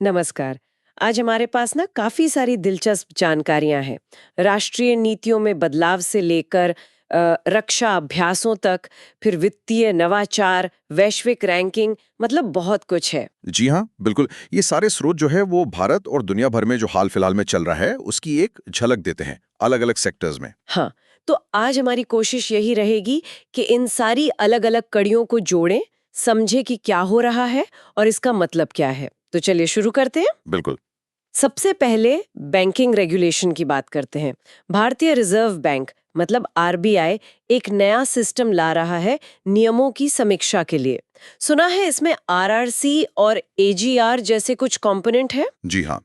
नमस्कार। आज हमारे पास ना काफी सारी दिलचस्प जानकारियां हैं। राष्ट्रीय नीतियों में बदलाव से लेकर रक्षा अभ्यासों तक, फिर वित्तीय नवाचार, वैश्विक रैंकिंग, मतलब बहुत कुछ है। जी हाँ, बिल्कुल। ये सारे स्रोत जो है वो भारत और दुनिया भर में जो हाल फिलहाल में चल रहा है उसकी एक झलक देते हैं अलग-अलग सेक्टर्स में। हाँ, तो आज हमारी कोशिश यही रहेगी कि इन सारी अलग-अलग कड़ियों को जोड़ें, समझे कि क्या हो रहा है और इसका मतलब क्या है। तो चलिए शुरू करते हैं। बिल्कुल। सबसे पहले बैंकिंग रेगुलेशन की बात करते हैं। भारतीय रिजर्व बैंक मतलब आरबीआई एक नया सिस्टम ला रहा है नियमों की समीक्षा के लिए। सुना है इसमें आरआरसी और एजीआर जैसे कुछ कंपोनेंट है। जी हाँ,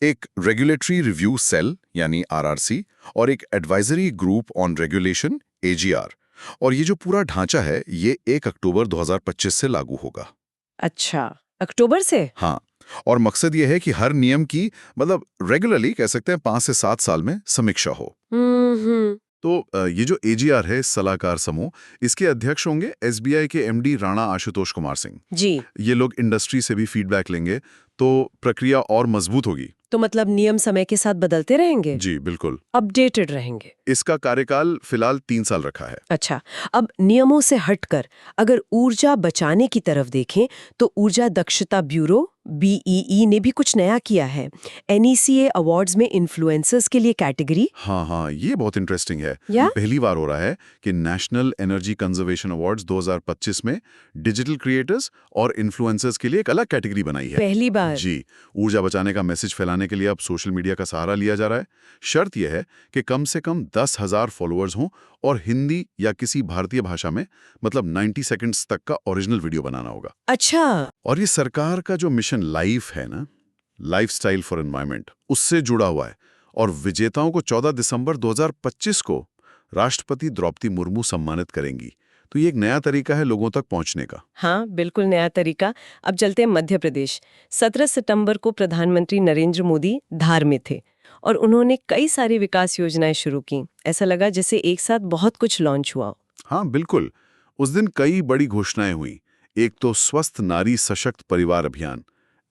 एक रेगुलेटरी रिव्यू सेल यानी आरआरसी और एक advisory group on regulation AGR, और ये जो पूरा ढांचा है ये 1 अक्टूबर 2025 से लागू होगा। अच्छा, अक्टूबर से। हाँ, और मकसद ये है कि हर नियम की मतलब रेगुलरली कह सकते हैं 5 से 7 साल में समीक्षा हो। हम्म। तो ये जो एजीआर है सलाहकार समूह, इसके अध्यक्ष होंगे एसबीआई के एमडी राणा आशुतोष कुमार सिंह। जी। ये लोग इंडस्ट्री से भी फीडबैक लेंगे, तो प्रक्रिया और मजबूत होगी। तो मतलब नियम समय के साथ बदलते रहेंगे, जी बिल्कुल। अपडेटेड रहेंगे। इसका कार्यकाल फिलहाल 3 साल रखा है। अच्छा, अब नियमों से हटकर अगर ऊर्जा बचाने की तरफ देखें तो ऊर्जा दक्षता ब्यूरो बीईई ने भी कुछ नया किया है। एनईसीए अवार्ड्स में इन्फ्लुएंसर्स के लिए कैटेगरी। हाँ हाँ, ये बहुत इंटरेस्टिंग है। या पहली बार हो रहा है कि नेशनल एनर्जी कंजर्वेशन अवार्ड्स 2025 में डिजिटल क्रिएटर्स और इन्फ्लुएंसर्स के लिए एक अलग कैटेगरी बनाई है। पहली बार। जी, ऊर्जा बचाने का मैसेज फैलाने के लिए अब सोशल मीडिया का सहारा लिया जा रहा है। शर्त यह है कि कम से कम 10,000 फॉलोअर्स हों और हिंदी या किसी भारतीय भाषा में, मतलब 90 सेकंड्स तक का ओरिजिनल वीडियो बनाना होगा। अच्छा। और ये सरकार का जो मिशन लाइफ है ना, लाइफस्टाइल फॉर एनवायरनमेंट, उससे जुड़ा हुआ है। और विजेताओं को 14 दिसंबर 2025 को राष्ट्रपति द्रौपदी मुर्मू सम्मानित करेंगी। तो ये एक नया तरीका है लोगों तक पहुंचने का। हाँ, बिल्कुल नया तरीका। अब चलते हैं मध्य प्रदेश। 17 सितंबर को प्रधानमंत्री नरेंद्र मोदी धार में थे और उन्होंने कई सारी विकास योजनाएं शुरू की। ऐसा लगा जैसे एक साथ बहुत कुछ लॉन्च हुआ हो। हाँ बिल्कुल, उस दिन कई बड़ी घोषणाएं हुई। एक तो स्वस्थ नारी सशक्त परिवार अभियान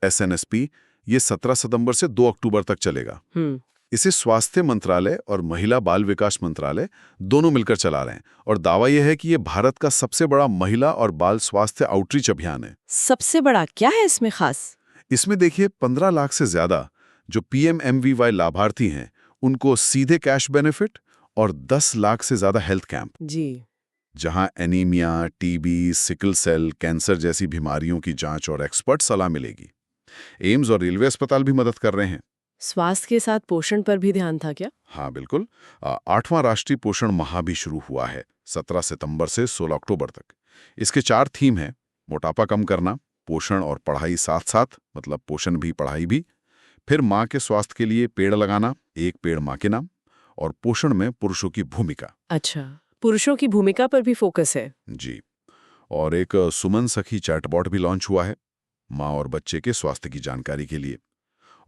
एसएनएसपी, ये 17 सितंबर से 2 अक्टूबर तक चलेगा। हम्म। इसे स्वास्थ्य मंत्रालय और महिला बाल विकास मंत्रालय दोनों मिलकर चला रहे हैं, और दावा यह है कि ये भारत का सबसे बड़ा महिला और बाल स्वास्थ्य आउटरीच अभियान है। सबसे बड़ा क्या है इसमें खास? इसमें देखिए 15 लाख से ज्यादा जो पीएमएमवीवाई लाभार्थी हैं उनको सीधे कैश बेनिफिट, और 10 लाख से ज्यादा हेल्थ कैंप, जी। जहां anaemia, TB, sickle cell, cancer जैसी बीमारियों की जांच और एक्सपर्ट सलाह मिलेगी। एम्स और रेलवे अस्पताल भी मदद कर रहे हैं। स्वास्थ्य के साथ पोषण पर भी ध्यान था क्या? हाँ बिल्कुल। 8वां राष्ट्रीय पोषण माह भी शुरू हुआ है 17 सितंबर से 16 अक्टूबर तक। इसके 4 थीम हैं: मोटापा कम करना, पोषण और पढ़ाई साथ साथ, मतलब पोषण भी पढ़ाई भी, फिर माँ के स्वास्थ्य के लिए पेड़ लगाना, एक पेड़ माँ के नाम, और पोषण में पुरुषों की भूमिका। अच्छा, पुरुषों की भूमिका पर भी फोकस है। जी। और एक सुमन सखी चैटबॉट भी लॉन्च हुआ है माँ और बच्चे के स्वास्थ्य की जानकारी के लिए।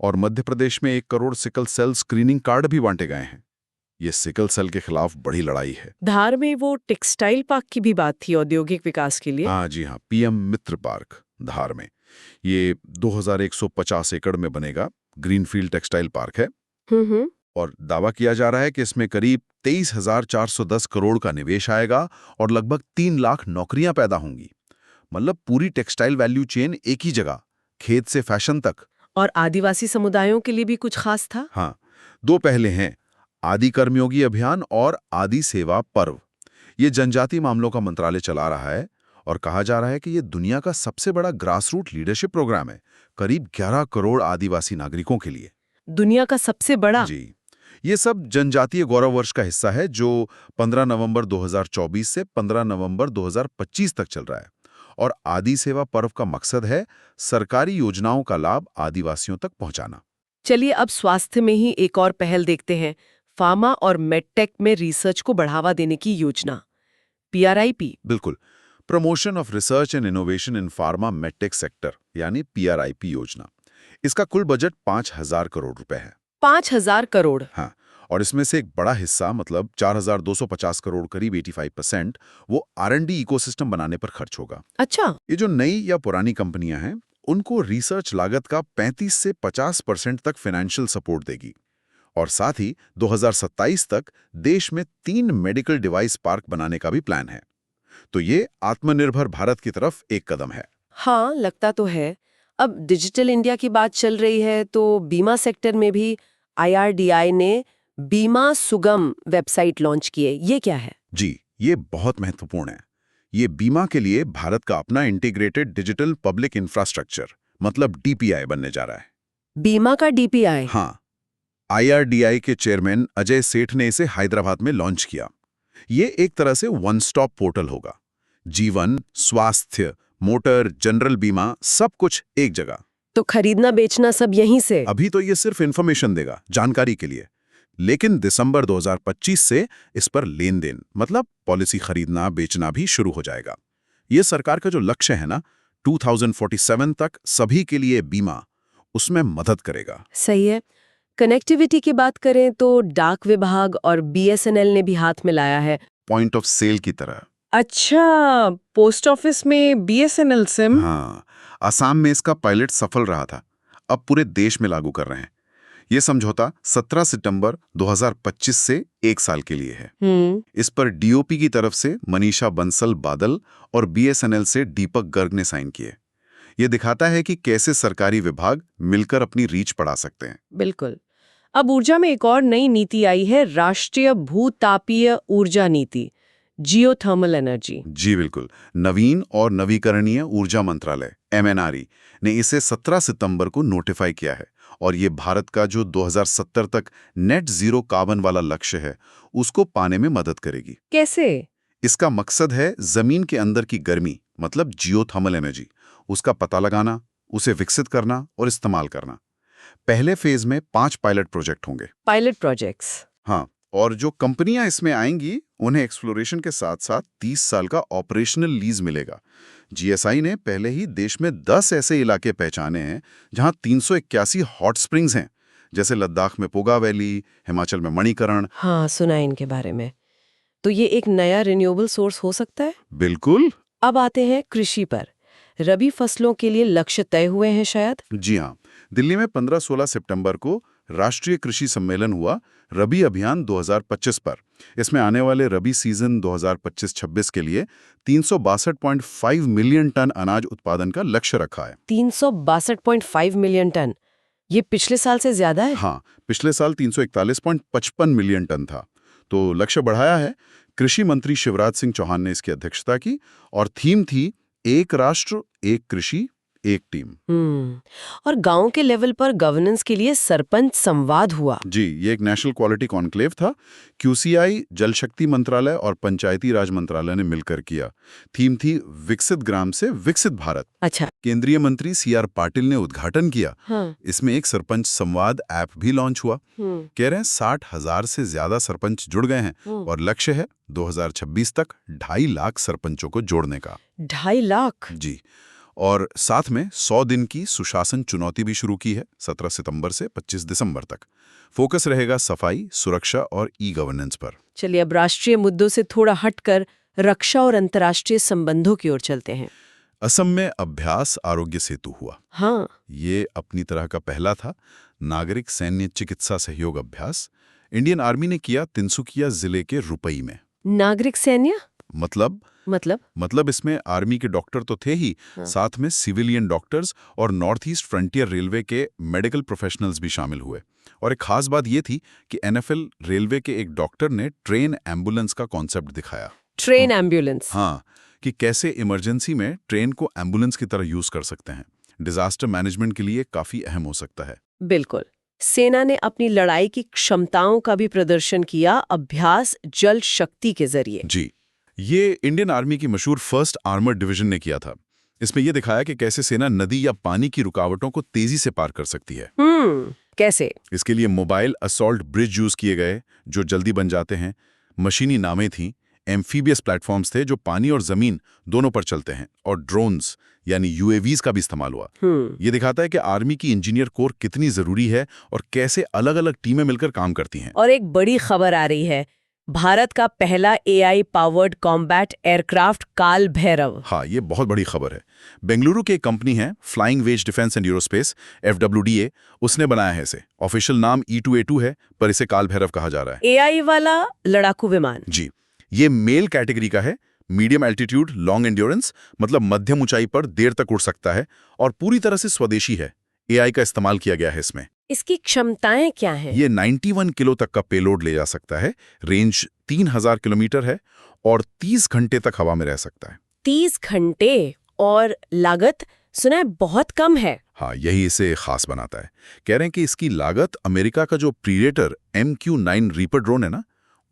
और मध्य प्रदेश में 1 crore sickle cell screening card भी बांटे गए हैं। ये सिकल सेल के खिलाफ बड़ी लड़ाई है। धार में वो टेक्सटाइल पार्क की भी बात थी औद्योगिक विकास के लिए। हाँ जी हाँ, पीएम मित्र पार्क धार में ये 2150 एकड़ में बनेगा। ग्रीनफील्ड टेक्सटाइल पार्क है, हम्म। और दावा किया जा रहा है कि इसमें करीब 23,410 करोड़ का निवेश आएगा और लगभग 3 लाख नौकरियां पैदा होंगी। मतलब पूरी टेक्सटाइल वैल्यू चेन एक ही जगह, खेत से फैशन तक। और आदिवासी समुदायों के लिए भी कुछ खास था? हाँ, 2 पहले हैं: आदि कर्मयोगी अभियान और आदि सेवा पर्व। ये जनजातीय मामलों का मंत्रालय चला रहा है, और कहा जा रहा है कि ये दुनिया का सबसे बड़ा ग्रासरूट लीडरशिप प्रोग्राम है, करीब 11 करोड़ आदिवासी नागरिकों के लिए। दुनिया का सबसे बड़ा? जी, ये सब जनजातीय गौरव वर्ष का हिस्सा है जो 15 नवंबर 2024 से 15 नवंबर 2025 तक चल रहा है। और आदि सेवा पर्व का मकसद है सरकारी योजनाओं का लाभ आदिवासियों तक पहुंचाना। चलिए अब स्वास्थ्य में ही एक और पहल देखते हैं। फार्मा और मेडटेक में रिसर्च को बढ़ावा देने की योजना, पीआरआईपी। बिल्कुल, promotion of research and innovation in pharma medtech sector यानी पीआरआईपी योजना। इसका कुल बजट 5,000 करोड़ रुपए है। 5,000 करोड़? हाँ, और इसमें से एक बड़ा हिस्सा, मतलब 4,250 करोड़, करीब 85%, वो आर&डी इकोसिस्टम बनाने पर खर्च होगा। अच्छा। ये जो नई या पुरानी कंपनियां हैं उनको रिसर्च लागत का 35 से 50% तक फाइनेंशियल सपोर्ट देगी। और साथ ही 2027 तक देश में 3 मेडिकल डिवाइस पार्क बनाने का भी प्लान है। तो ये आत्मनिर्भर भारत की तरफ एक कदम है। हाँ, लगता तो है। अब डिजिटल इंडिया की बात चल रही है तो बीमा सेक्टर में भी IRDAI ने बीमा सुगम वेबसाइट लॉन्च की है। ये क्या है? जी, ये बहुत महत्वपूर्ण है। ये बीमा के लिए भारत का अपना इंटीग्रेटेड डिजिटल पब्लिक इंफ्रास्ट्रक्चर मतलब DPI बनने जा रहा है। बीमा का DPI? हाँ, IRDAI के चेयरमैन अजय सेठ ने इसे हैदराबाद में लॉन्च किया। ये एक तरह से वन स्टॉप पोर्टल होगा। जीवन, स्वास्थ्य, मोटर, जनरल बीमा सब कुछ एक जगह। तो खरीदना बेचना सब यहीं से? अभी तो ये सिर्फ इन्फॉर्मेशन देगा, जानकारी के लिए। लेकिन दिसंबर 2025 से इस पर लेन देन मतलब पॉलिसी खरीदना बेचना भी शुरू हो जाएगा। ये सरकार का जो लक्ष्य है ना, 2047 तक सभी के लिए बीमा, उसमें मदद करेगा। सही है। कनेक्टिविटी की बात करें तो डाक विभाग और BSNL ने भी हाथ मिलाया है। पॉइंट ऑफ सेल की तरह। अच्छा, पोस्ट ऑफिस में BSNL सिम? हाँ, असम में इसका पायलट सफल रहा था। अब पूरे देश में लागू कर रहे हैं। ये समझौता 17 सितंबर 2025 से 1 साल के लिए है। इस पर DOP की तरफ से मनीषा बंसल बादल और BSNL से दीपक गर्ग ने साइन किए। ये दिखाता है कि कैसे सरकारी विभाग मिलकर अपनी रीच बढ़ा सकते हैं। बिल्कुल। अब ऊर्जा में एक और नई नीति आई है, राष्ट्रीय भूतापीय ऊर्जा नीति, जियोथर्मल एनर्जी। जी बिल्कुल। नवीन और नवीकरणीय ऊर्जा मंत्रालय MNRE ने इसे 17 सितंबर को नोटिफाई किया है और ये भारत का जो 2070 तक नेट जीरो कार्बन वाला लक्ष्य है उसको पाने में मदद करेगी। कैसे? इसका मकसद है जमीन के अंदर की गर्मी मतलब जियोथर्मल एनर्जी, उसका पता लगाना, उसे विकसित करना और इस्तेमाल करना। पहले फेज में 5 पायलट प्रोजेक्ट होंगे। Pilot projects? हाँ, और जो कंपनियां इसमें आएंगी उन्हें एक्सप्लोरेशन के साथ साथ 30 साल का ऑपरेशनल लीज मिलेगा। GSI ने पहले ही देश में 10 ऐसे इलाके पहचाने हैं जहां 381 हॉट स्प्रिंग्स हैं, जैसे लद्दाख में पोगा वैली, हिमाचल में मणिकरण। हाँ, सुना है इनके बारे में। तो ये एक नया रिन्यूएबल सोर्स हो सकता है? बिल्कुल। अब आते हैं कृषि पर। रबी फसलों के लिए लक्ष्य तय हुए हैं शायद? जी हाँ, दिल्ली में 15-16 सितंबर को राष्ट्रीय कृषि सम्मेलन हुआ रबी अभियान 2025 पर। इसमें आने वाले रबी सीजन 2025-26 के लिए 362.5 मिलियन टन अनाज उत्पादन का लक्ष्य रखा है। 362.5 मिलियन टन? ये पिछले साल से ज्यादा है? हाँ, पिछले साल 341.55 मिलियन टन था, तो लक्ष्य बढ़ाया है। कृषि मंत्री शिवराज सिंह चौहान ने इसकी अध्यक्षता की और थीम थी एक राष्ट्र एक कृषि एक टीम। और गांव के लेवल पर गवर्नेंस के लिए सरपंच संवाद हुआ। जी, ये एक नेशनल क्वालिटी कॉन्क्लेव था। QCI, जल शक्ति मंत्रालय और पंचायती राज मंत्रालय ने मिलकर किया। थीम थी विकसित ग्राम से विकसित भारत। अच्छा। केंद्रीय मंत्री CR पाटिल ने उद्घाटन किया। हाँ। इसमें एक सरपंच संवाद ऐप भी लॉन्च हुआ। कह रहे हैं 60,000 से ज्यादा सरपंच जुड़ गए हैं और लक्ष्य है 2026 तक 2.5 लाख सरपंचों को जोड़ने का। 2.5 लाख? जी, और साथ में 100 दिन की सुशासन चुनौती भी शुरू की है 17 सितंबर से 25 दिसंबर तक। फोकस रहेगा सफाई, सुरक्षा और ई-गवर्नेंस पर। चलिए अब राष्ट्रीय मुद्दों से थोड़ा हटकर रक्षा और अंतर्राष्ट्रीय संबंधों की ओर चलते हैं। असम में अभ्यास आरोग्य सेतु हुआ। हाँ। ये अपनी तरह का पहला था नागरिक सैन्य चिकित्सा सहयोग अभ्यास। इंडियन आर्मी ने किया तिनसुकिया जिले के रुपई में। नागरिक सैन्य मतलब इसमें आर्मी के डॉक्टर तो थे ही, साथ में सिविलियन डॉक्टर्स और नॉर्थ ईस्ट फ्रंटियर रेलवे के मेडिकल प्रोफेशनल्स भी शामिल हुए। और एक खास बात ये थी कि NFL रेलवे के एक डॉक्टर ने ट्रेन एम्बुलेंस का कॉन्सेप्ट दिखाया। Train ambulance? हाँ, कि कैसे इमरजेंसी में ट्रेन को एम्बुलेंस की तरह यूज कर सकते हैं। डिजास्टर मैनेजमेंट के लिए काफी अहम हो सकता है। बिल्कुल। सेना ने अपनी लड़ाई की क्षमताओं का भी प्रदर्शन किया अभ्यास जल शक्ति के जरिए। जी, ये इंडियन आर्मी की मशहूर फर्स्ट आर्मर्ड डिवीजन ने किया था। इसमें यह दिखाया कि कैसे सेना नदी या पानी की रुकावटों को तेजी से पार कर सकती है। कैसे? इसके लिए मोबाइल असॉल्ट ब्रिज यूज किए गए जो जल्दी बन जाते हैं। मशीनी नावें थीं, एम्फीबियस प्लेटफॉर्म्स थे जो पानी और जमीन दोनों पर चलते हैं, और ड्रोन्स यानी UAVs का भी इस्तेमाल हुआ। ये दिखाता है कि आर्मी की इंजीनियर कोर कितनी जरूरी है और कैसे अलग अलग टीमें मिलकर काम करती हैं। और एक बड़ी खबर आ रही है, भारत का पहला एआई पावर्ड कॉम्बैट एयरक्राफ्ट काल भैरव। हाँ, ये बहुत बड़ी खबर है। बेंगलुरु की एक कंपनी है flying wedge defence and aerospace, FWDA, उसने बनाया है इसे। ऑफिशियल नाम E2A2 है, पर इसे काल भैरव कहा जा रहा है। एआई वाला लड़ाकू विमान। जी, ये मेल कैटेगरी का है, मीडियम एल्टीट्यूड लॉन्ग एंड्योरेंस, मतलब मध्यम ऊंचाई पर देर तक उड़ सकता है और पूरी तरह से स्वदेशी है। एआई का इस्तेमाल किया गया है इसमें। इसकी क्षमताएं क्या हैं? ये 91 किलो तक का पेलोड ले जा सकता है, रेंज 3000 किलोमीटर है और 30 घंटे तक हवा में रह सकता है। 30 घंटे, और लागत सुना है बहुत कम है। हाँ, यही इसे खास बनाता है। कह रहे हैं कि इसकी लागत अमेरिका का जो प्रीडेटर MQ-9 रीपर ड्रोन है ना,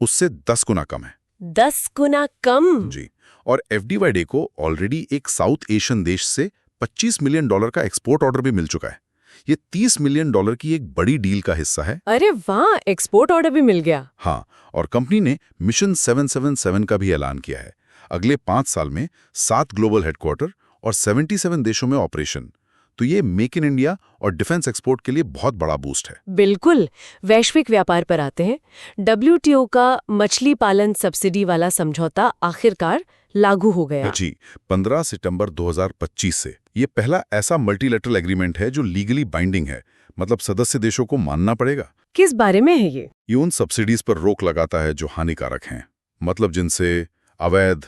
उससे 10 गुना कम है। 10 गुना कम? जी, और FDYD को ऑलरेडी एक साउथ एशियन देश से $25 मिलियन का एक्सपोर्ट ऑर्डर भी मिल चुका है। ये $30 मिलियन की एक बड़ी डील का हिस्सा है। अरे वाह, एक्सपोर्ट ऑर्डर भी मिल गया। हाँ, और कंपनी ने मिशन 777 का भी ऐलान किया है। अगले 5 साल में 7 ग्लोबल हेडक्वार्टर और 77 देशों में ऑपरेशन। तो ये मेक इन इंडिया और डिफेंस एक्सपोर्ट के लिए बहुत बड़ा बूस्ट है। बिल्कुल। वैश्विक व्यापार पर आते हैं। WTO का मछली पालन सब्सिडी वाला समझौता आखिरकार लागू हो गया। जी, 15 सितंबर 2025 से। ये पहला ऐसा मल्टीलैटरल एग्रीमेंट है जो लीगली बाइंडिंग है, मतलब सदस्य देशों को मानना पड़ेगा। किस बारे में है ये? ये उन सब्सिडीज पर रोक लगाता है जो हानिकारक हैं, मतलब जिनसे अवैध,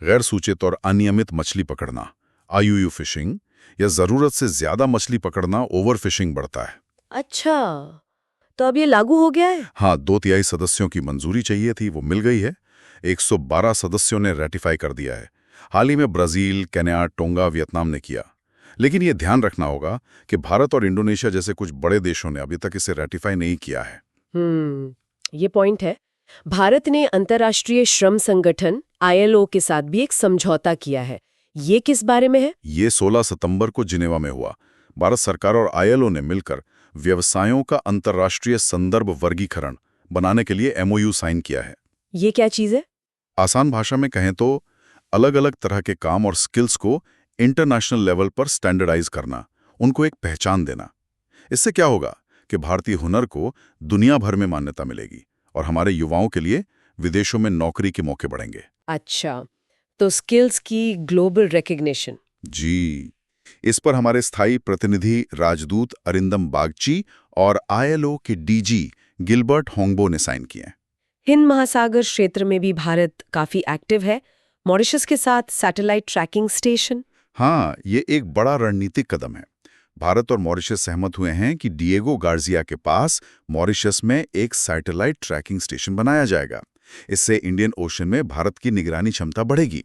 गैर सूचित और अनियमित मछली पकड़ना, IUU फिशिंग, या जरूरत से ज्यादा मछली पकड़ना, ओवर फिशिंग बढ़ता है। अच्छा, तो अब ये लागू हो गया है? हाँ, 2/3 सदस्यों की मंजूरी चाहिए थी, वो मिल गई है। 112 सदस्यों ने रेटिफाई कर दिया है। हाल ही में ब्राजील, केन्या, टोंगा, वियतनाम ने किया। लेकिन ये ध्यान रखना होगा कि भारत और इंडोनेशिया जैसे कुछ बड़े देशों ने अभी तक इसे रेटिफाई नहीं किया है। ये पॉइंट है। भारत ने अंतर्राष्ट्रीय श्रम संगठन ILO के साथ भी एक समझौता किया है। ये किस बारे में है? ये 16 सितंबर को जिनेवा में हुआ। भारत सरकार और ILO ने मिलकर व्यवसायों का अंतर्राष्ट्रीय संदर्भ वर्गीकरण बनाने के लिए MOU साइन किया है। ये क्या चीज है? आसान भाषा में कहें तो अलग अलग तरह के काम और स्किल्स को इंटरनेशनल लेवल पर स्टैंडर्डाइज करना, उनको एक पहचान देना। इससे क्या होगा कि भारतीय हुनर को दुनिया भर में मान्यता मिलेगी और हमारे युवाओं के लिए विदेशों में नौकरी के मौके बढ़ेंगे। अच्छा, तो स्किल्स की ग्लोबल रिकॉग्निशन। जी, इस पर हमारे स्थायी प्रतिनिधि राजदूत अरिंदम बागची और ILO के DG गिलबर्ट होंगबो ने साइन किए हैं। हिंद महासागर क्षेत्र में भी भारत काफी एक्टिव है। मॉरिशस के साथ सैटेलाइट ट्रैकिंग स्टेशन। हाँ, ये एक बड़ा रणनीतिक कदम है। भारत और मॉरिशस सहमत हुए हैं कि डिएगो गार्जिया के पास मॉरिशस में एक सैटेलाइट ट्रैकिंग स्टेशन बनाया जाएगा। इससे इंडियन ओशन में भारत की निगरानी क्षमता बढ़ेगी।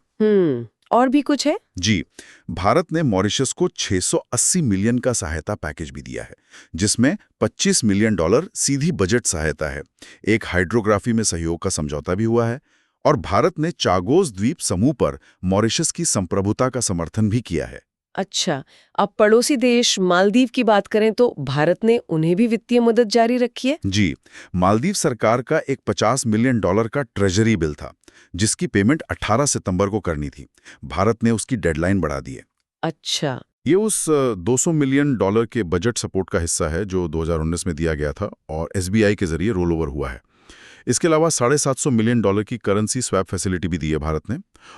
और भी कुछ है? जी, भारत ने मॉरिशस को $680 मिलियन का सहायता पैकेज भी दिया है, जिसमें $25 मिलियन सीधी बजट सहायता है। एक हाइड्रोग्राफी में सहयोग का समझौता भी हुआ है और भारत ने चागोस द्वीप समूह पर मॉरिशस की संप्रभुता का समर्थन भी किया है। अच्छा, अब पड़ोसी देश मालदीव की बात करें तो भारत ने उन्हें भी वित्तीय मदद जारी रखी है। जी, मालदीव सरकार का एक $50 मिलियन का ट्रेजरी बिल था, जिसकी पेमेंट 18 सितंबर को करनी थी। भारत ने उसकी डेडलाइन बढ़ा दी है। अच्छा, ये उस $200 मिलियन के बजट सपोर्ट का हिस्सा है जो 2019 में दिया गया था और SBI के जरिए रोल ओवर हुआ है। इसके अलावा $750 मिलियन की करेंसी स्वैप फैसिलिटी भी दी है भारत ने,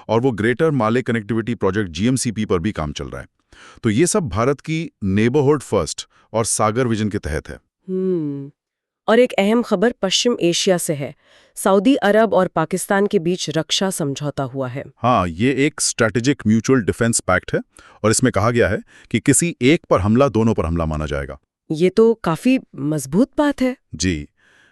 और वो ग्रेटर माले कनेक्टिविटी प्रोजेक्ट GMCP पर भी काम चल रहा है। तो ये सब भारत की नेबरहुड फर्स्ट और सागर विजन के तहत है। और एक अहम खबर पश्चिम एशिया से है। सऊदी अरब और पाकिस्तान के बीच रक्षा समझौता हुआ है। हाँ, ये एक स्ट्रैटेजिक म्यूचुअल डिफेंस पैक्ट है और इसमें कहा गया है कि किसी एक पर हमला दोनों पर हमला माना जाएगा। ये तो काफी मजबूत बात है। जी,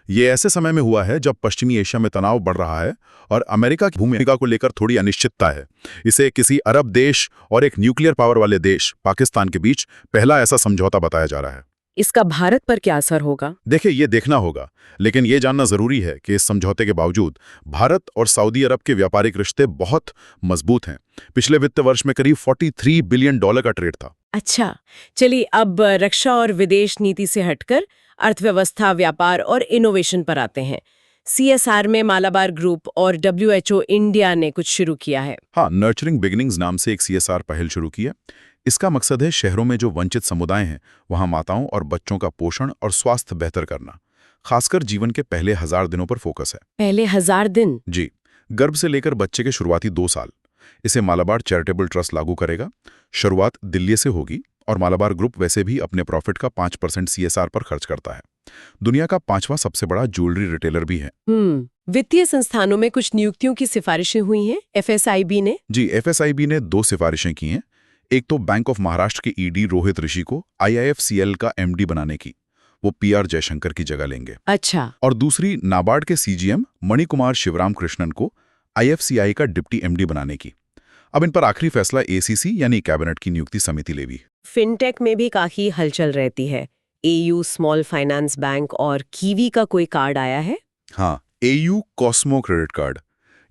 ये ऐसे समय में हुआ है जब पश्चिमी एशिया में तनाव बढ़ रहा है और अमेरिका की भूमिका को लेकर थोड़ी अनिश्चितता है। इसे किसी अरब देश और एक न्यूक्लियर पावर वाले देश पाकिस्तान के बीच पहला ऐसा समझौता बताया जा रहा है। इसका भारत पर क्या असर होगा? देखिए, ये देखना होगा, लेकिन ये जानना जरूरी है कि इस समझौते के बावजूद भारत और सऊदी अरब के व्यापारिक रिश्ते बहुत मजबूत हैं। पिछले वित्त वर्ष में करीब $43 बिलियन का ट्रेड था। अच्छा, चलिए अब रक्षा और विदेश नीति से हटकर अर्थव्यवस्था, व्यापार और इनोवेशन पर आते हैं। CSR में मालाबार ग्रुप और WHO इंडिया ने कुछ शुरू किया है। हाँ, नर्चरिंग बिगिनिंग्स नाम से एक CSR पहल शुरू की है। इसका मकसद है शहरों में जो वंचित समुदाय हैं वहां माताओं और बच्चों का पोषण और स्वास्थ्य बेहतर करना। खासकर जीवन के पहले 1000 दिनों पर फोकस है। पहले 1000 दिन? जी, गर्भ से लेकर बच्चे के शुरुआती 2 साल। इसे मालाबार चैरिटेबल ट्रस्ट लागू करेगा। शुरुआत दिल्ली से होगी और मालाबार ग्रुप वैसे भी अपने प्रॉफिट का 5% CSR पर खर्च करता है। दुनिया का 5वां सबसे बड़ा ज्वेलरी रिटेलर भी है। वित्तीय संस्थानों में कुछ नियुक्तियों की सिफारिशें हुई हैं FSIB ने? जी, FSIB ने 2 सिफारिशें की हैं। एक तो बैंक ऑफ महाराष्ट्र के ED रोहित ऋषि को IIFCL का MD बनाने की, वो PR जयशंकर की जगह लेंगे। अच्छा। और दूसरी नाबार्ड के CGM मणिकुमार शिवराम कृष्णन को IFCI का डिप्टी MD बनाने की। अब इन पर आखिरी फैसला ACC यानी कैबिनेट की नियुक्ति समिति लेगी। फिनटेक में भी काफी हलचल रहती है। AU स्मॉल फाइनेंस बैंक और कीवी का कोई कार्ड आया है? हाँ, AU कॉस्मो क्रेडिट कार्ड।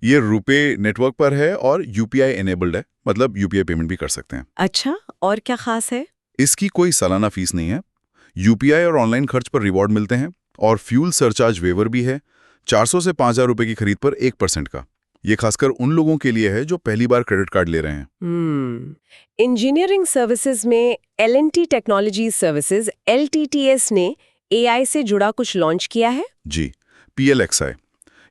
ये रुपे नेटवर्क पर है और UPI एनेबल्ड है, मतलब UPI पेमेंट भी कर सकते हैं। अच्छा, और क्या खास है? इसकी कोई सालाना फीस नहीं है। UPI और ऑनलाइन खर्च पर रिवॉर्ड मिलते हैं और फ्यूल सरचार्ज वेवर भी है। 400 से 5000 रुपए की खरीद पर 1% का। ये खासकर उन लोगों के लिए है जो पहली बार क्रेडिट कार्ड ले रहे हैं। इंजीनियरिंग सर्विसेज में L&T टेक्नोलॉजी सर्विसेज LTTS ने AI से जुड़ा कुछ लॉन्च किया है? जी, PLXI।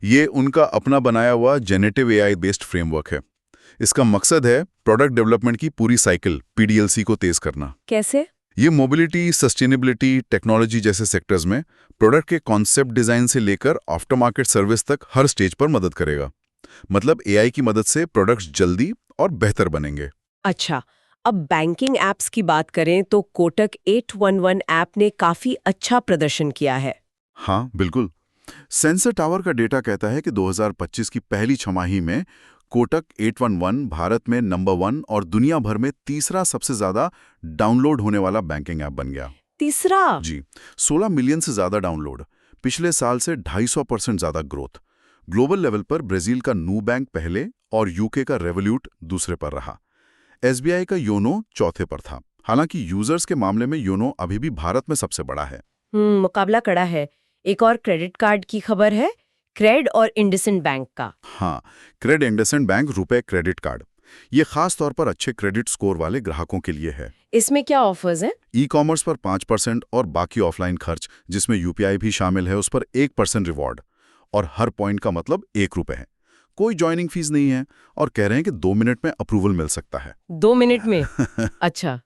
ये उनका अपना बनाया हुआ जेनेटिव AI बेस्ड फ्रेमवर्क है। इसका मकसद है प्रोडक्ट डेवलपमेंट की पूरी साइकिल PDLC को तेज करना। कैसे? ये मोबिलिटी, सस्टेनेबिलिटी, टेक्नोलॉजी जैसे सेक्टर्स में प्रोडक्ट के कॉन्सेप्ट डिजाइन से लेकर आफ्टर मार्केट सर्विस तक हर स्टेज पर मदद करेगा। मतलब AI की मदद से प्रोडक्ट्स जल्दी और बेहतर बनेंगे। अच्छा, अब बैंकिंग एप्स की बात करें तो कोटक 811 ऐप ने काफी अच्छा प्रदर्शन किया है। हाँ, बिल्कुल। सेंसर टावर का डेटा कहता है कि 2025 की पहली छमाही में कोटक 811 भारत में नंबर 1 और दुनिया भर में तीसरा सबसे ज्यादा डाउनलोड होने वाला बैंकिंग ऐप बन गया। तीसरा? जी, 16 मिलियन से ज्यादा डाउनलोड, पिछले साल से 250% ज्यादा ग्रोथ। ग्लोबल लेवल पर ब्राजील का बैंक पहले और UK का रेवोल्यूट दूसरे पर रहा। SBI का योनो चौथे पर था। हालांकि यूजर्स के मामले में योनो अभी भी भारत में सबसे बड़ा है। मुकाबला कड़ा है। एक और क्रेडिट कार्ड की खबर है, क्रेड और इंडसइंड बैंक का। हाँ, क्रेड इंडसइंड बैंक रुपए क्रेडिट कार्ड। ये खास तौर पर अच्छे क्रेडिट स्कोर वाले ग्राहकों के लिए है। इसमें क्या ऑफर्स हैं? ई-कॉमर्स पर 5% और बाकी ऑफलाइन खर्च जिसमें UPI भी शामिल है उस पर 1% रिवॉर्ड। और हर पॉइंट का मतलब 1 रुपए है। कोई ज्वाइनिंग फीस नहीं है और कह रहे हैं कि 2 मिनट में अप्रूवल मिल सकता है। 2 मिनट में? अच्छा।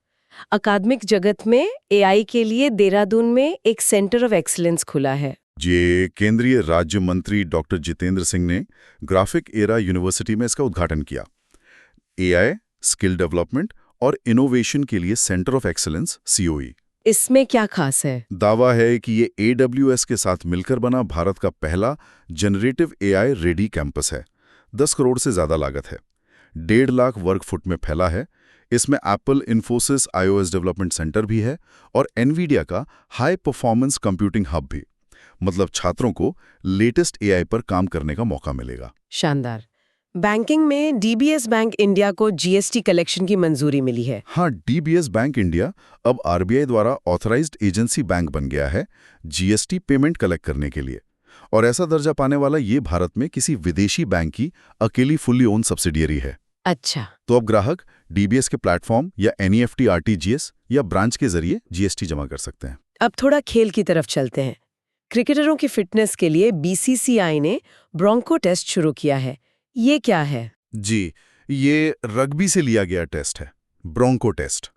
अकादमिक जगत में AI के लिए देहरादून में एक सेंटर ऑफ एक्सीलेंस खुला है। ये केंद्रीय राज्य मंत्री डॉक्टर जितेंद्र सिंह ने ग्राफिक एरा यूनिवर्सिटी में इसका उद्घाटन किया। AI, स्किल डेवलपमेंट और इनोवेशन के लिए सेंटर ऑफ एक्सीलेंस COE। इसमें क्या खास है? दावा है कि ये AWS के साथ मिलकर बना भारत का पहला जनरेटिव AI रेडी कैंपस है। 10 करोड़ से ज्यादा लागत है। 1.5 लाख वर्ग फुट में फैला है। इसमें Apple Infosys iOS development centre भी है और NVIDIA का हाई परफॉर्मेंस कंप्यूटिंग हब भी। मतलब छात्रों को लेटेस्ट AI पर काम करने का मौका मिलेगा। शानदार। बैंकिंग में DBS बैंक इंडिया को GST कलेक्शन की मंजूरी मिली है। हाँ, DBS बैंक इंडिया अब RBI द्वारा ऑथराइज्ड एजेंसी बैंक बन गया है GST पेमेंट कलेक्ट करने के लिए। और ऐसा दर्जा पाने वाला ये भारत में किसी विदेशी बैंक की अकेली फुल्ली ओन सब्सिडियरी है। अच्छा। तो अब ग्राहक DBS के प्लेटफॉर्म या NEFT RTGS या ब्रांच के जरिए GST जमा कर सकते हैं। अब थोड़ा खेल की तरफ चलते हैं। क्रिकेटरों की फिटनेस के लिए BCCI ने ब्रोंको टेस्ट शुरू किया है। ये क्या है? जी, ये रग्बी से लिया गया टेस्ट है, ब्रोंको टेस्ट।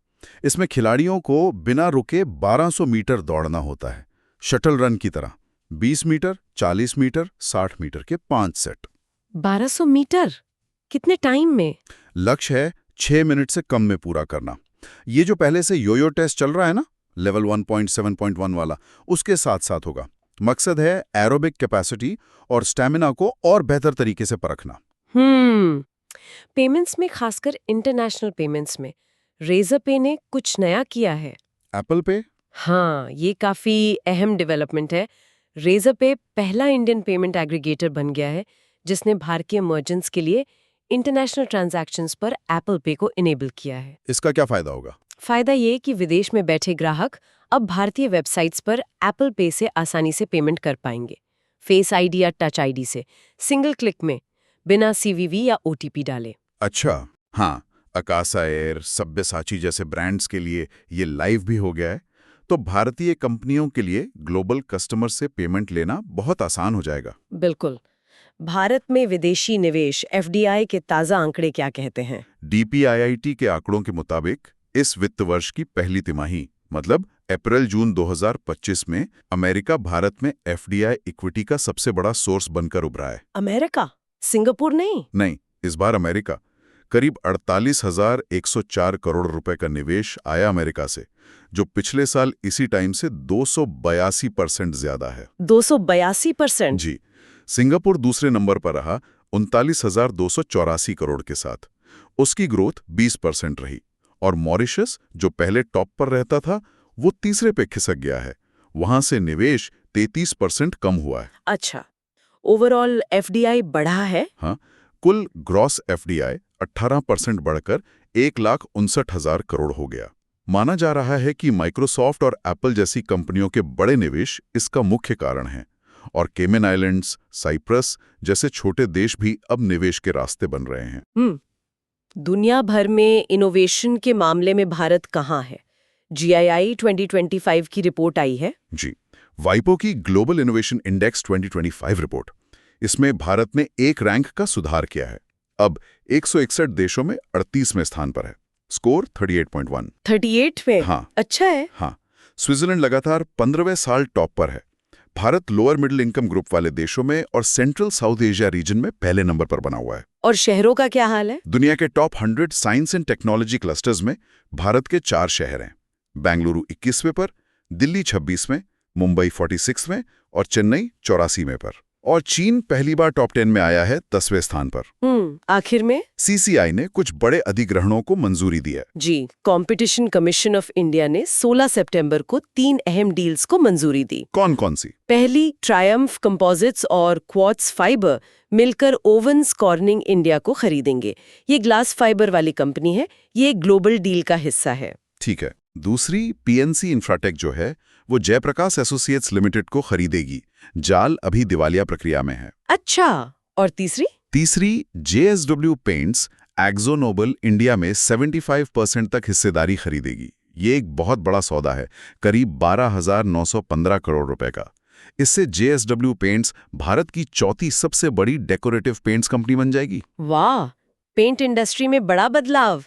इसमें खिलाड़ियों को बिना रुके 1200 मीटर दौड़ना होता है, शटल रन की तरह। 20 मीटर, 40 मीटर, 60 मीटर के 5 सेट। 1200 मीटर? कितने टाइम में? लक्ष्य है 6 मिनट से कम में पूरा करना। ये जो पहले से योयो टेस्ट चल रहा है ना, लेवल 1.7.1 वाला, उसके साथ साथ होगा। मकसद है एरोबिक कैपेसिटी और स्टैमिना को और बेहतर तरीके से परखना। पेमेंट्स में, खासकर इंटरनेशनल पेमेंट्स में रेजर पे ने कुछ नया किया है। एप्पल पे? हाँ, ये काफी अहम डेवलपमेंट है। रेजर पे पहला इंडियन पेमेंट एग्रीगेटर बन गया है जिसने भारतीय मर्चेंट्स के लिए इंटरनेशनल ट्रांजैक्शंस पर एप्पल पे को इनेबल किया है। इसका क्या फायदा होगा? फायदा ये कि विदेश में बैठे ग्राहक अब भारतीय वेबसाइट्स पर एप्पल पे से आसानी से पेमेंट कर पाएंगे। फेस आईडी या टच आईडी से, सिंगल क्लिक में, बिना CVV या OTP डाले। अच्छा, हाँ, अकासा एयर, सब्यसाची जैसे ब्रांड्स के लिए ये लाइव भी हो गया है। तो भारतीय कंपनियों के लिए ग्लोबल कस्टमर से पेमेंट लेना बहुत आसान हो जाएगा। बिल्कुल। भारत में विदेशी निवेश एफडीआई के ताज़ा आंकड़े क्या कहते हैं? DPIIT के आंकड़ों के मुताबिक इस वित्त वर्ष की पहली तिमाही मतलब अप्रैल-जून 2025 में अमेरिका भारत में FDI इक्विटी का सबसे बड़ा सोर्स बनकर उभरा है। अमेरिका? सिंगापुर नहीं? नहीं, इस बार अमेरिका। करीब 48,104 करोड़ रुपए का निवेश आया अमेरिका से, जो पिछले साल इसी टाइम से 282% ज्यादा है। 282%? जी। सिंगापुर दूसरे नंबर पर रहा 39,284 करोड़ के साथ। उसकी ग्रोथ 20% रही। और मॉरिशस, जो पहले टॉप पर रहता था, वो तीसरे पे खिसक गया है। वहां से निवेश 33% कम हुआ है। अच्छा, ओवरऑल एफडीआई बढ़ा है? हाँ, कुल ग्रॉस FDI 18% बढ़कर 1,59,000 करोड़ हो गया। माना जा रहा है कि माइक्रोसॉफ्ट और एप्पल जैसी कंपनियों के बड़े निवेश इसका मुख्य कारण हैं, और केमन आइलैंड्स, साइप्रस जैसे छोटे देश भी अब निवेश के रास्ते बन रहे हैं। दुनिया भर में इनोवेशन के मामले में भारत कहाँ है? GII 2025 की रिपोर्ट आई है। जी, वाइपो की ग्लोबल इनोवेशन इंडेक्स 2025 रिपोर्ट। इसमें भारत ने एक रैंक का सुधार किया है। अब 161 देशों में 38वें स्थान पर है। स्कोर 38.1। 38वें? हाँ। अच्छा है। हाँ, स्विट्जरलैंड लगातार 15वें साल टॉप पर है। Bharat lower middle income group वाले देशों में और सेंट्रल साउथ एशिया रीजन में पहले नंबर पर बना हुआ है। और शहरों का क्या हाल है? दुनिया के top 100 science and technology clusters में भारत के 4 शहर हैं। बेंगलुरु 21वें पर, दिल्ली 26वें, मुंबई 46वें और चेन्नई 84वें पर। और चीन पहली बार टॉप 10 में आया है 10वें स्थान पर। आखिर में CCI ने कुछ बड़े अधिग्रहणों को मंजूरी दी है। जी, कंपटीशन कमीशन ऑफ इंडिया ने 16 सितंबर को 3 अहम डील्स को मंजूरी दी। कौन कौन सी? पहली, ट्रायम्फ कंपोजिट्स और क्वार्ट्ज फाइबर मिलकर ओवंस कॉर्निंग इंडिया को खरीदेंगे। ये ग्लास फाइबर वाली कंपनी है। ये एक ग्लोबल डील का हिस्सा है। ठीक है। दूसरी, PNC इंफ्राटेक जो है, वो जयप्रकाश एसोसिएट्स लिमिटेड को खरीदेगी। जाल अभी दिवालिया प्रक्रिया में है। अच्छा, और तीसरी? तीसरी, JSW पेंट्स एक्जोनोबल इंडिया में 75% तक हिस्सेदारी खरीदेगी। ये एक बहुत बड़ा सौदा है, करीब 12,915 करोड़ रुपए का। इससे JSW पेंट्स भारत की चौथी सबसे बड़ी डेकोरेटिव पेंट्स कंपनी बन जाएगी। वाह, पेंट इंडस्ट्री में बड़ा बदलाव।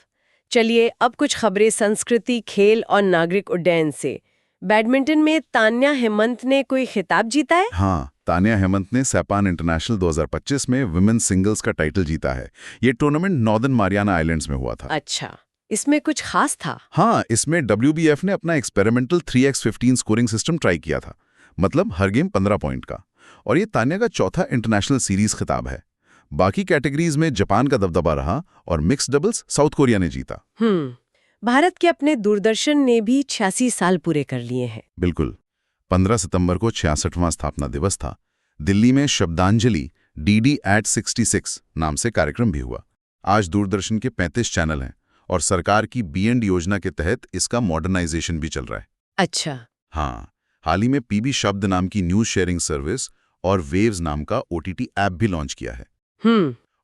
चलिए अब कुछ खबरें संस्कृति, खेल और नागरिक उड्डयन से। बैडमिंटन में तान्या हेमंत ने कोई खिताब जीता है? हाँ, तान्या हेमंत ने सैपान इंटरनेशनल 2025 में विमेन सिंगल्स का टाइटल जीता है। ये टूर्नामेंट नॉर्दर्न मारियाना आइलैंड्स में हुआ था। अच्छा, इसमें कुछ खास था? हाँ, इसमें WBF ने अपना experimental 3x15 scoring system try किया था। मतलब हर गेम 15 पॉइंट का। और ये तान्या का चौथा इंटरनेशनल सीरीज खिताब है। बाकी कैटेगरीज में जापान का दबदबा रहा और मिक्स्ड डबल्स साउथ कोरिया ने जीता। भारत के अपने दूरदर्शन ने भी 86 साल पूरे कर लिए हैं। बिल्कुल। 15 सितंबर को 66वां स्थापना दिवस था। दिल्ली में शब्दांजलि DD@66 नाम से कार्यक्रम भी हुआ। आज दूरदर्शन के 35 चैनल हैं और सरकार की BND योजना के तहत इसका मॉडर्नाइजेशन भी चल रहा है। अच्छा। हाँ, हाल ही में PB शब्द नाम की न्यूज शेयरिंग सर्विस और वेव्स नाम का OTT ऐप भी लॉन्च किया है।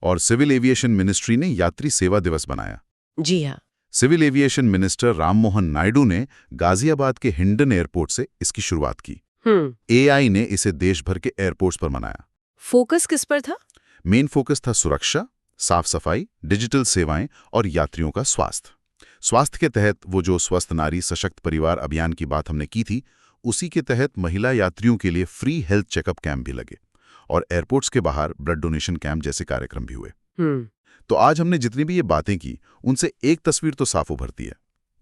और सिविल एविएशन मिनिस्ट्री ने यात्री सेवा दिवस बनाया। जी हाँ। Civil aviation minister Rammohan Naidu ने गाजियाबाद के हिंडन एयरपोर्ट से इसकी शुरुआत की। AI ने इसे देश भर के एयरपोर्ट्स पर मनाया। फोकस किस पर था? मेन फोकस था सुरक्षा, साफ सफाई, डिजिटल सेवाएं और यात्रियों का स्वास्थ्य। स्वास्थ्य के तहत वो जो स्वस्थ नारी सशक्त परिवार अभियान की बात हमने की थी, उसी के तहत महिला यात्रियों के लिए फ्री हेल्थ चेकअप कैंप भी लगे और एयरपोर्ट्स के बाहर ब्लड डोनेशन कैंप जैसे कार्यक्रम भी हुए। तो आज हमने जितनी भी ये बातें की, उनसे एक तस्वीर तो साफ उभरती है।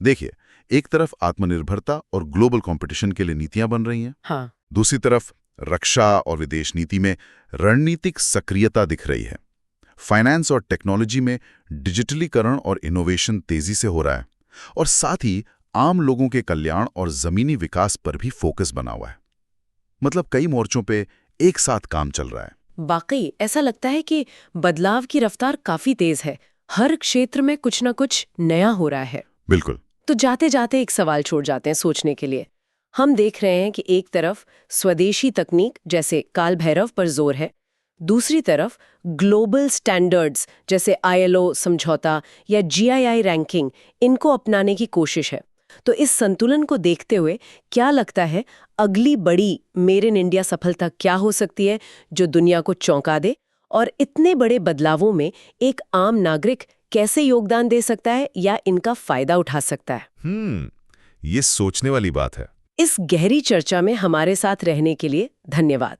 देखिए, एक तरफ आत्मनिर्भरता और ग्लोबल कंपटीशन के लिए नीतियां बन रही हैं। हाँ। दूसरी तरफ रक्षा और विदेश नीति में रणनीतिक सक्रियता दिख रही है। फाइनेंस और टेक्नोलॉजी में डिजिटलीकरण और इनोवेशन तेजी से हो रहा है और साथ ही आम लोगों के कल्याण और जमीनी विकास पर भी फोकस बना हुआ है। मतलब कई मोर्चों पे एक साथ काम चल रहा है। वाकई ऐसा लगता है कि बदलाव की रफ्तार काफी तेज है। हर क्षेत्र में कुछ न कुछ नया हो रहा है। बिल्कुल। तो जाते जाते एक सवाल छोड़ जाते हैं सोचने के लिए। हम देख रहे हैं कि एक तरफ स्वदेशी तकनीक जैसे काल भैरव पर जोर है, दूसरी तरफ ग्लोबल स्टैंडर्ड्स जैसे ILO समझौता या GII रैंकिंग, इनको अपनाने की कोशिश है। तो इस संतुलन को देखते हुए क्या लगता है अगली बड़ी मेड इन इंडिया सफलता क्या हो सकती है जो दुनिया को चौंका दे? और इतने बड़े बदलावों में एक आम नागरिक कैसे योगदान दे सकता है या इनका फायदा उठा सकता है? ये सोचने वाली बात है। इस गहरी चर्चा में हमारे साथ रहने के लिए धन्यवाद।